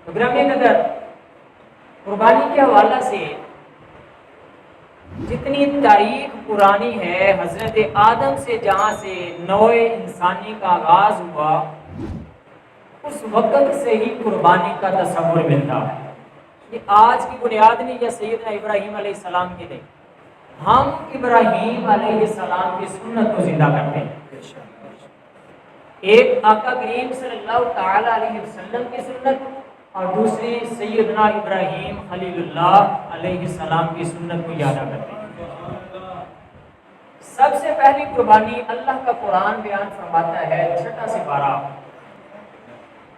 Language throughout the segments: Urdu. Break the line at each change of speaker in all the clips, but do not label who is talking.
تو گرامی قدر، قربانی کے حوالہ سے جتنی تاریخ پرانی ہے، حضرت آدم سے جہاں سے نوع انسانی کا آغاز ہوا اس وقت سے ہی قربانی کا تصور ملتا ہے۔ یہ آج کی بنیاد نہیں یا سیدنا ابراہیم علیہ السلام کی نہیں، ہم ابراہیم علیہ السلام کی سنت کو زندہ کرتے ہیں۔ ایک آقا کریم صلی اللہ تعالی علیہ وسلم کی سنت اور دوسری سیدنا ابراہیم خلیل اللہ علیہ السلام کی سنت کو یاد کرتے ہیں۔ سب سے پہلی قربانی اللہ کا قرآن بیان فرماتا ہے، 6 سپارہ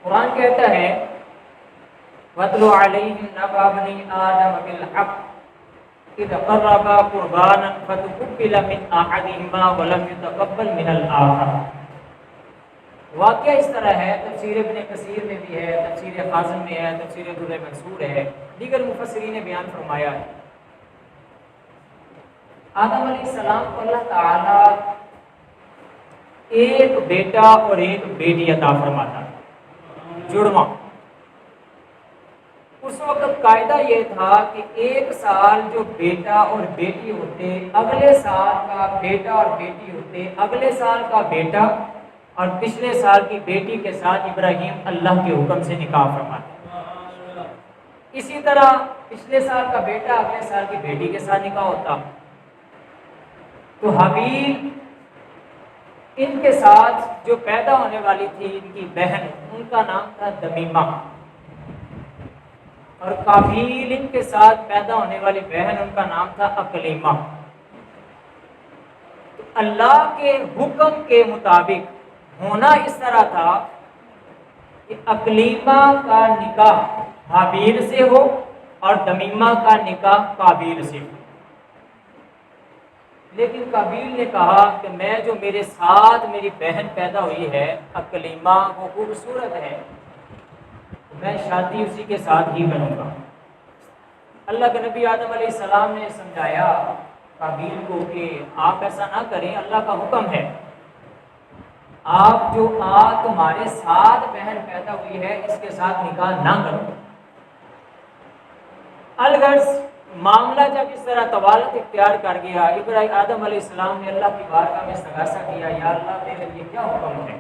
قرآن کہتا ہے وَاتْلُ عَلَيْهِمْ نَبَأَ بَنِي آدَمَ بِالْحَقِّ إِذْ قَرَّبَا قُرْبَانًا فَتُقُبِّلَ مِنْ أَحَدِهِمَا وَلَمْ يُتَقَبَّلْ مِنَ الْآخَرِ۔ واقعہ اس طرح ہے، تفسیر ابن کثیر میں بھی ہے، تفسیر خازن میں ہے، تفسیر در منصور ہے، دیگر مفسرین نے بیان فرمایا ہے۔ آدم علیہ السلام کو اللہ تعالی ایک بیٹا اور ایک بیٹی عطا فرماتا، جڑواں۔ اس وقت قاعدہ یہ تھا کہ 1 سال جو بیٹا اور بیٹی ہوتے، اگلے سال کا بیٹا اور بیٹی ہوتے، اگلے سال کا بیٹا اور پچھلے سال کی بیٹی کے ساتھ ابراہیم اللہ کے حکم سے نکاح فرماتے۔ اسی طرح پچھلے سال کا بیٹا اگلے سال کی بیٹی کے ساتھ نکاح ہوتا۔ تو حابیل ان کے ساتھ جو پیدا ہونے والی تھی ان کی بہن، ان کا نام تھا دمیمہ، اور قابیل ان کے ساتھ پیدا ہونے والی بہن، ان کا نام تھا اکلیمہ۔ تو اللہ کے حکم کے مطابق ہونا اس طرح تھا کہ اکلیمہ کا نکاح حابیل سے ہو اور دمیمہ کا نکاح قابیل سے ہو۔ لیکن قابیل نے کہا کہ میں جو میرے ساتھ میری بہن پیدا ہوئی ہے اکلیمہ، وہ خوبصورت ہے، میں شادی اسی کے ساتھ ہی کروں گا۔ اللہ کے نبی آدم علیہ السلام نے سمجھایا قابیل کو کہ آپ ایسا نہ کریں، اللہ کا حکم ہے، آپ جو تمہارے ساتھ بہن پیدا ہوئی ہے اس کے ساتھ نکاح نہ کرو۔ الغرض معاملہ جب اس طرح طوالت اختیار کر گیا، ابراہیم آدم علیہ السلام نے اللہ کی بارگاہ میں استغاثہ کیا، یا اللہ میرے لیے کیا حکم ہے؟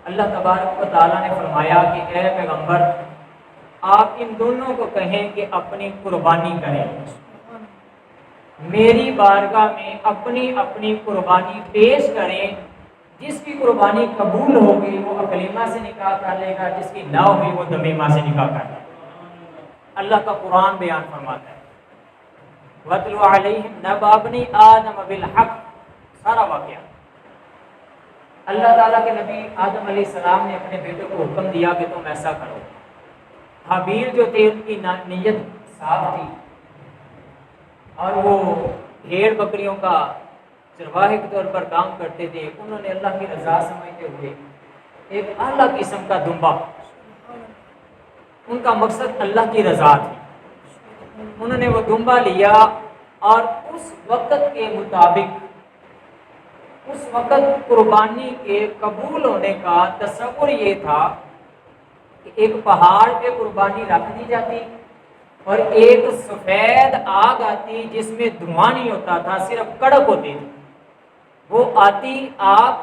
اللہ تبارک و تعالیٰ نے فرمایا کہ اے پیغمبر، آپ ان دونوں کو کہیں کہ اپنی قربانی کریں، میری بارگاہ میں اپنی اپنی قربانی پیش کریں۔ جس کی قربانی قبول ہوگی وہ اکلیمہ سے نکاح کر لے گا، جس کی نہ ہوگی وہ دمیمہ سے نکاح کر لے گا۔ اللہ کا قرآن بیان فرماتا ہے وَاتْلُ عَلَيْهِمْ نَبَأَ بَنِي آدَمَ بِالْحَقِّ، سارا واقعہ۔ اللہ تعالیٰ کے نبی آدم علیہ السلام نے اپنے بیٹے کو حکم دیا کہ تم ایسا کرو۔ حابیل جو تھے ان کی نیت صاف تھی اور وہ بھیڑ بکریوں کا چرواہے کے طور پر کام کرتے تھے، انہوں نے اللہ کی رضا سمجھتے ہوئے ایک اعلیٰ قسم کا دمبا، ان کا مقصد اللہ کی رضا تھی، انہوں نے وہ دمبا لیا اور اس وقت کے مطابق، اس وقت قربانی کے قبول ہونے کا تصور یہ تھا کہ ایک پہاڑ پہ قربانی رکھ دی جاتی اور ایک سفید آگ آتی جس میں دھواں نہیں ہوتا تھا، صرف کڑک ہوتی تھی، وہ آتی آگ،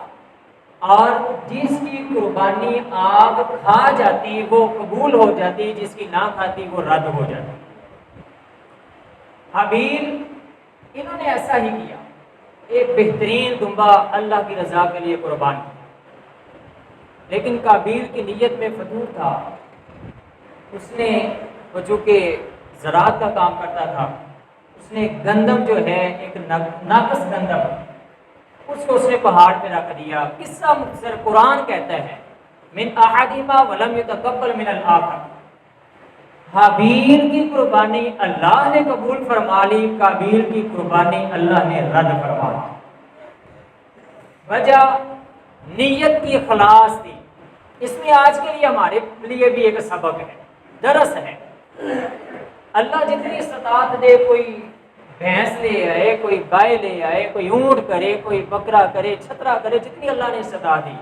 اور جس کی قربانی آگ کھا جاتی وہ قبول ہو جاتی، جس کی نہ کھاتی وہ رد ہو جاتی۔ حابیل انہوں نے ایسا ہی کیا، ایک بہترین دمبا اللہ کی رضا کے لیے قربان کیا، لیکن قابیل کی نیت میں فتور تھا، اس نے وہ چونکہ زراعت کا کام کرتا تھا، اس نے گندم جو ہے ایک ناقص گندم، اس کو اس نے پہاڑ پہ رکھ دیا۔ قصہ مختصر، قرآن کہتا ہے من احدہما ولم یتقبل من الآخر، حابیل کی قربانی اللہ نے قبول فرما لی، قابیل کی قربانی اللہ نے رد فرما لی۔ وجہ نیت کی اخلاص تھی۔ اس میں آج کے لیے ہمارے لیے بھی ایک سبق ہے، درس ہے۔ اللہ جتنی استطاعت دے، کوئی بھینس لے آئے، کوئی گائے لے آئے، کوئی اونٹ کرے، کوئی بکرا کرے، چھترا کرے، جتنی اللہ نے استطاعت دی،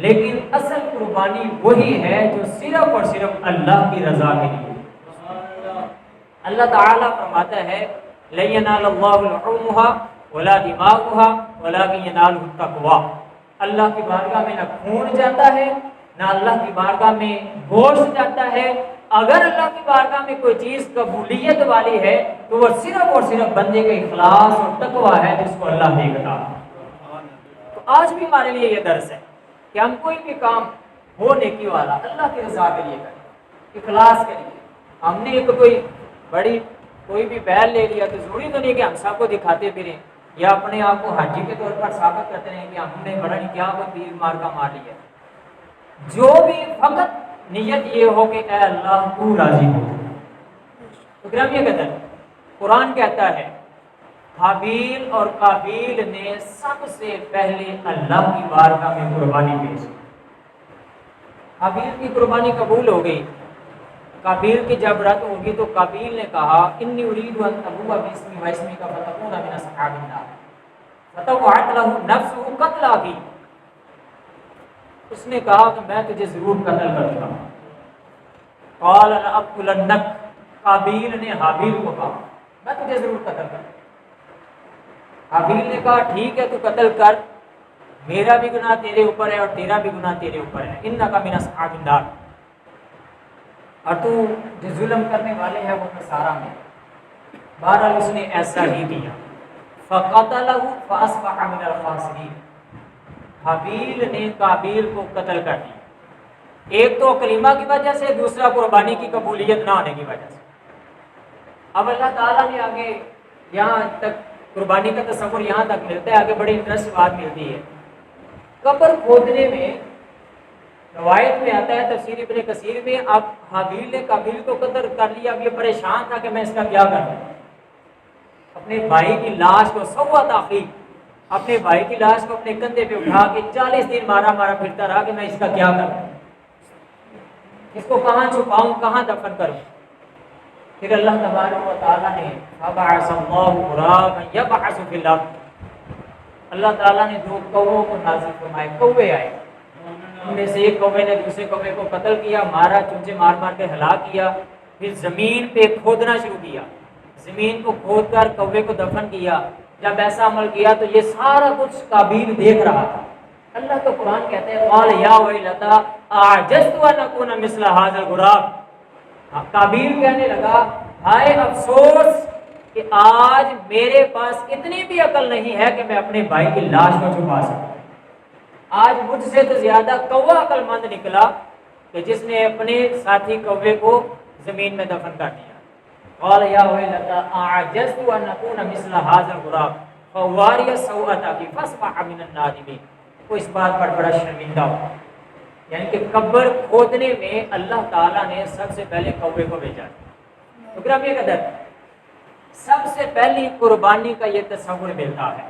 لیکن اصل قربانی وہی ہے جو صرف اور صرف اللہ کی رضا کے لیے۔ اللہ تعالیٰ فرماتا ہے لَن يَنَالَ اللَّهُ لُحُومُهَا وَلَا دِمَاؤُهَا وَلَٰكِن يَنَالُهُ التَّقْوَىٰ۔ اللہ کی بارگاہ میں نہ خون جاتا ہے، نہ اللہ کی بارگاہ میں گوشت جاتا ہے۔ اگر اللہ کی بارگاہ میں کوئی چیز قبولیت والی ہے تو وہ صرف اور صرف بندے کا اخلاص اور تقویٰ ہے جس کو اللہ دیکھتا ہے۔ تو آج بھی ہمارے لیے یہ درس ہے کہ ہم کوئی بھی کام ہو نیکی والا اللہ کی رضا کے لیے کریں، اخلاص کے لیے۔ ہم نے ایک کوئی بھی بیل لے لیا تو ضروری تو نہیں کہ ہم سب کو دکھاتے پھریں یا اپنے آپ کو حاجی کے طور پر ثابت کرتے رہیں کہ ہم نے بڑا نہیں کیا کوئی تیر مار کا مار لیا۔ جو بھی فقط نیت یہ ہو کہ اے اللہ تو راضی ہو۔ تو گرامیہ قدر قرآن کہتا ہے حابیل اور قابیل نے سب سے پہلے اللہ کی بارگاہ میں قربانی پیش کی۔ حابیل کی قربانی قبول ہو گئی۔ قابیل کی جب رد ہوگی تو قابیل نے کہا انی ارید ان ابوء باسمی و اسمک فتکون من اصحاب النار فتوعت له نفسه قتل اخی۔ اس نے کہا کہ میں تجھے ضرور قتل کروں گا۔ قال لأقتلنک، قابیل نے حابیل کو کہا میں تجھے ضرور قتل کروں گا۔ حابیل نے کہا ٹھیک ہے تو قتل کر، میرا بھی گناہ تیرے اوپر ہے اور تیرا بھی گناہ تیرے اوپر ہے، انک من اصحاب النار، اور تو جو ظلم کرنے والے ہیں وہ خسارہ میں۔ بہرحال اس نے ایسا ہی کیا، فقتلہ فاصبح من الخاسرین۔ حابیل نے قابیل کو قتل کر دیا، ایک تو کلمہ کی وجہ سے، دوسرا قربانی کی قبولیت نہ ہونے کی وجہ سے۔ اب اللہ تعالیٰ نے آگے یہاں تک قربانی کا تصور یہاں تک ملتا ہے، آگے بڑی انٹرسٹ بات ملتی ہے۔ قبر کھودنے میں روایت میں آتا ہے تفسیر ابن کثیر میں، اب حابیل نے قابیل کو قتل کر لیا، اب یہ پریشان تھا کہ میں اس کا کیا کروں، اپنے بھائی کی لاش کو سوا تاخیر، اپنے بھائی کی لاش کو اپنے کندھے پہ اٹھا کے 40 دن مارا پھرتا رہا کہ میں اس کا کیا کروں، اس کو کہاں چھپاؤں، کہاں دفن کروں۔ پھر اللہ تبارک و تعالیٰ نے فبعث اللہ غرابا یبحث فی الارض، اللہ تعالیٰ نے 2 کووں کو نازل فرمائے، کوے آئے، ان میں سے ایک کوے نے دوسرے کوے کو قتل کیا، مارا، چونچے مار مار کے ہلاک کیا، پھر زمین پہ کھودنا شروع کیا، زمین کو کھود کر کوے کو دفن کیا۔ جب ایسا عمل کیا تو یہ سارا کچھ قابیل دیکھ رہا تھا۔ اللہ کا قرآن کہتا ہے قال یا ویلتا اعجزت ان اکون مثل هذا الغراب، قابیل کہنے لگا ہائے افسوس کہ آج میرے پاس اتنی بھی عقل نہیں ہے کہ میں اپنے بھائی کی لاش کو چھپا سکوں۔ آج مجھ سے تو زیادہ کوا عقل مند نکلا کہ جس نے اپنے ساتھی کوے کو زمین میں دفن کر دیا۔ قال یا ویلتا اعجزت ان اکون مثل هذا الغراب فواری سوءت اخی فاصبح من النادمین۔ وہ اس بات پر بڑا شرمندہ ہوا، یعنی کہ قبر کھودنے میں اللہ تعالیٰ نے سب سے پہلے کوے کو بھیجا۔ تو گرامیہ قدر سب سے پہلی قربانی کا یہ تصور ملتا ہے،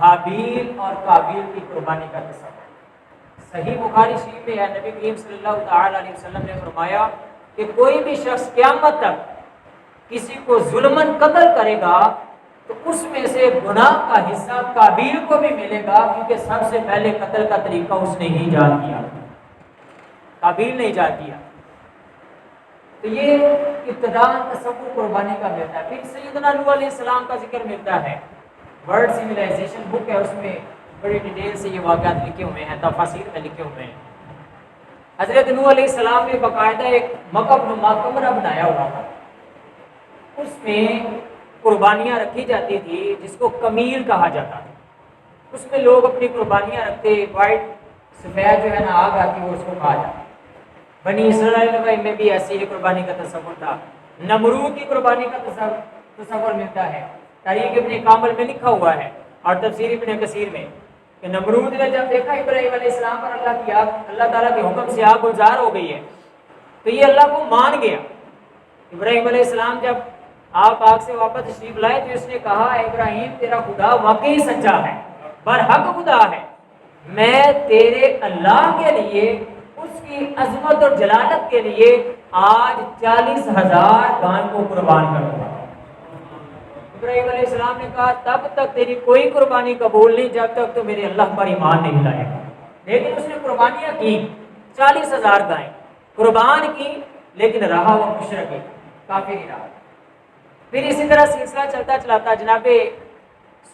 حابیل اور قابیل کی قربانی کا تصور۔ صحیح بخاری شریف میں ہے، نبی کریم صلی اللہ تعالی علیہ وسلم نے فرمایا کہ کوئی بھی شخص قیامت تک کسی کو ظلمن قتل کرے گا تو اس میں سے گناہ کا حصہ قابیل کو بھی ملے گا، کیونکہ سب سے پہلے قتل کا طریقہ اس نے ہی ایجاد کیا، قابیل نے ایجاد کیا۔ تو یہ ابتداء تصور قربانی کا ملتا ہے۔ پھر سیدنا نوح علیہ السلام کا ذکر ملتا ہے، ورلڈ سیویلائزیشن بک ہے، اس میں بڑی ڈیٹیل سے یہ واقعات لکھے ہوئے ہیں، تفاسیر میں لکھے ہوئے ہیں۔ حضرت نوح علیہ السلام نے باقاعدہ ایک مکعب نما کمرہ بنایا ہوا تھا، اس میں قربانیاں رکھی جاتی تھی جس کو کمیل کہا جاتا تھا۔ اس میں لوگ اپنی قربانیاں رکھتے، وائٹ سفید جو ہے نا آگ آتی وہ اس کو کہا جاتا۔ بنی اسرائیل میں بھی ایسی ہی قربانی کا تصور تھا۔ نمرود کی قربانی کا تصور ملتا ہے، تاریخ ابن کامل میں لکھا ہوا ہے اور تفسیر ابن کثیر میں کہ نمرود نے جب دیکھا ابراہیم علیہ السلام پر اللہ تعالیٰ کے حکم سے آگ گلزار ہو گئی ہے تو یہ اللہ کو مان گیا۔ ابراہیم علیہ السلام جب آپ آگ سے واپس تشریف لائے تو اس نے کہا ابراہیم تیرا خدا واقعی سچا ہے، برحق خدا ہے، میں تیرے اللہ کے لیے اس کی عظمت اور جلالت کے لیے آج 40,000 گائے کو قربان کروں گا۔ ابراہیم علیہ السلام نے کہا تب تک تیری کوئی قربانی قبول نہیں جب تک تو میرے اللہ پر ایمان نہیں لائے گا۔ لیکن اس نے قربانیاں کی، 40,000 گائیں قربان کی، لیکن رہا وہ مشرک، کافر ہی رہا۔ پھر اسی طرح سلسلہ چلتا چلاتا جناب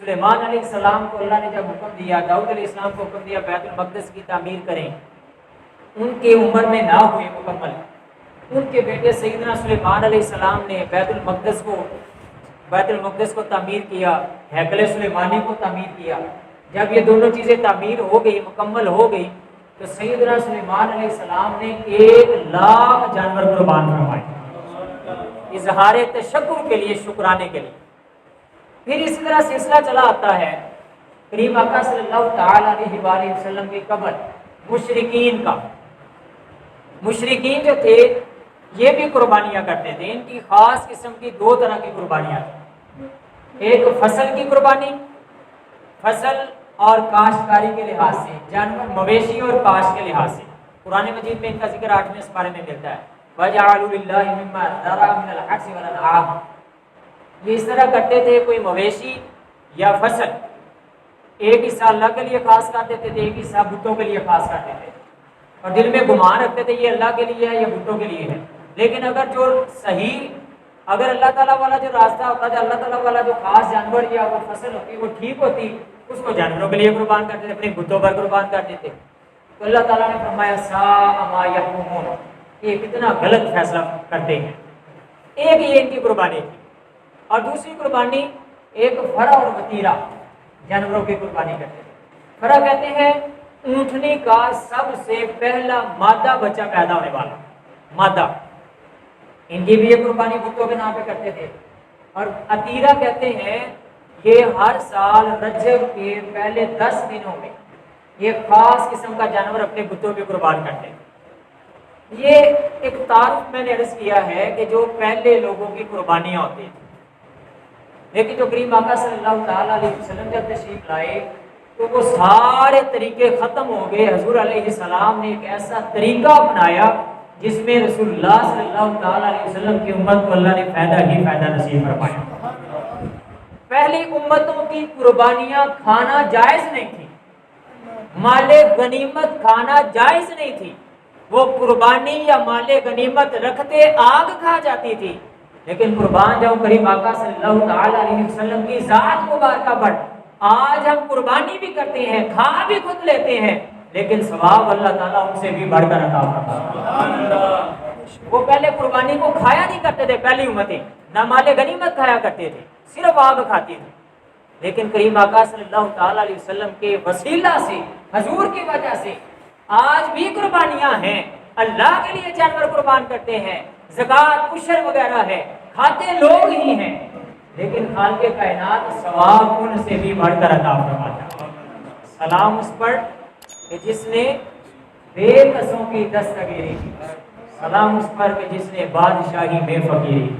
سلیمان علیہ السلام کو اللہ نے جب حکم دیا، داؤد علیہ السلام کو حکم دیا بیت المقدس کی تعمیر کریں، ان کے عمر میں نہ ہوئے مکمل، ان کے بیٹے سیدنا سلیمان علیہ السلام نے بیت المقدس کو تعمیر کیا، ہیکل سلیمانی کو تعمیر کیا۔ جب یہ دونوں چیزیں تعمیر ہو گئی، مکمل ہو گئی، تو سیدنا سلیمان علیہ السلام نے 1,00,000 جانور قربان فرمائے، اظہار تشکر کے لیے، شکرانے کے لیے۔ پھر اسی طرح سلسلہ چلا آتا ہے کریم آقا صلی اللہ تعالی علیہ وآلہ وسلم کی قبر، مشرکین کا، مشرکین جو تھے یہ بھی قربانیاں کرتے تھے۔ ان کی خاص قسم کی 2 طرح کی قربانیاں تھیں، ایک فصل کی قربانی، فصل اور کاشتکاری کے لحاظ سے، جانور مویشی اور کاشت کے لحاظ سے۔ قرآن مجید میں ان کا ذکر 8ویں سپارے میں ملتا ہے، وَجَعَلُوا لِلَّهِ مِمَّا ذَرَأَ مِنَ الْحَرْثِ وَالْأَنْعَامِ۔ یہ اس طرح کرتے تھے، کوئی مویشی یا فصل ایک حصہ اللہ کے لیے خاص کر دیتے تھے، ایک حصہ بتوں کے لیے خاص کر دیتے تھے، اور دل میں گمان رکھتے تھے یہ اللہ کے لیے ہے یا بتوں کے لیے ہے۔ لیکن اگر جو صحیح، اگر اللہ تعالیٰ والا جو راستہ ہوتا ہے، اللہ تعالیٰ والا جو خاص جانور یا وہ فصل ہوتی وہ ٹھیک ہوتی، اس کو جانوروں کے لیے قربان کرتے تھے، اپنے بتوں پر قربان کرتے تھے۔ تو اللہ تعالیٰ نے فرمایا ساء ما یحکمون، یہ کتنا غلط فیصلہ کرتے ہیں۔ ایک یہ ان کی قربانی تھی، اور دوسری قربانی ایک فرا اور وتیرا، جانوروں کی قربانی کرتے ہیں۔ فرا کہتے ہیں اونٹنی کا سب سے پہلا مادہ بچہ پیدا ہونے والا مادہ، ان کی بھی یہ قربانی بتوں کے نام پہ کرتے تھے۔ اور عتیرہ کہتے ہیں یہ ہر سال رجب کے پہلے 10 دنوں میں یہ خاص قسم کا جانور اپنے بتوں پہ قربان کرتے ہیں۔ یہ ایک تعارف میں نے عرض کیا ہے کہ جو پہلے لوگوں کی قربانیاں ہوتی ہیں، لیکن جو کریم آقا صلی اللہ تعالیٰ علیہ وسلم جب تشریف لائے تو وہ سارے طریقے ختم ہو گئے۔ حضور علیہ السلام نے ایک ایسا طریقہ بنایا جس میں رسول اللہ صلی اللہ تعالیٰ علیہ وسلم کی امت کو اللہ نے فائدہ ہی فائدہ نصیب فرمایا۔ پہلی امتوں کی قربانیاں کھانا جائز نہیں تھی، مال غنیمت کھانا جائز نہیں تھی، وہ قربانی یا مال غنیمت رکھتے آگ کھا جاتی تھی۔ لیکن قربان جاؤ کریم آقا صلی اللہ تعالیٰ علیہ وسلم کی ذات مبارکہ پر آج ہم قربانی بھی کرتے ہیں، کھا بھی خود لیتے ہیں، لیکن ثواب اللہ تعالیٰ ان سے بھی بڑھ کر عطا فرماتا ہے۔ وہ پہلے قربانی کو کھایا نہیں کرتے تھے، پہلی امتیں نہ مال غنیمت کھایا کرتے تھے، صرف آگ کھاتی تھی۔ لیکن کریم آقا صلی اللہ تعالیٰ علیہ وسلم کے وسیلہ سے، حضور کی وجہ سے آج بھی قربانیاں ہیں، اللہ کے لیے جانور قربان کرتے ہیں، زکوٰۃ عشر وغیرہ ہے، کھاتے لوگ ہی ہیں، لیکن خالق کائنات ثواب ان سے بھی بڑھ کر عطا فرماتا ہے۔ سلام اس پر کہ جس نے بے کسوں کی دستگیری کی، سلام اس پر کہ جس نے بادشاہی میں فقیری کی۔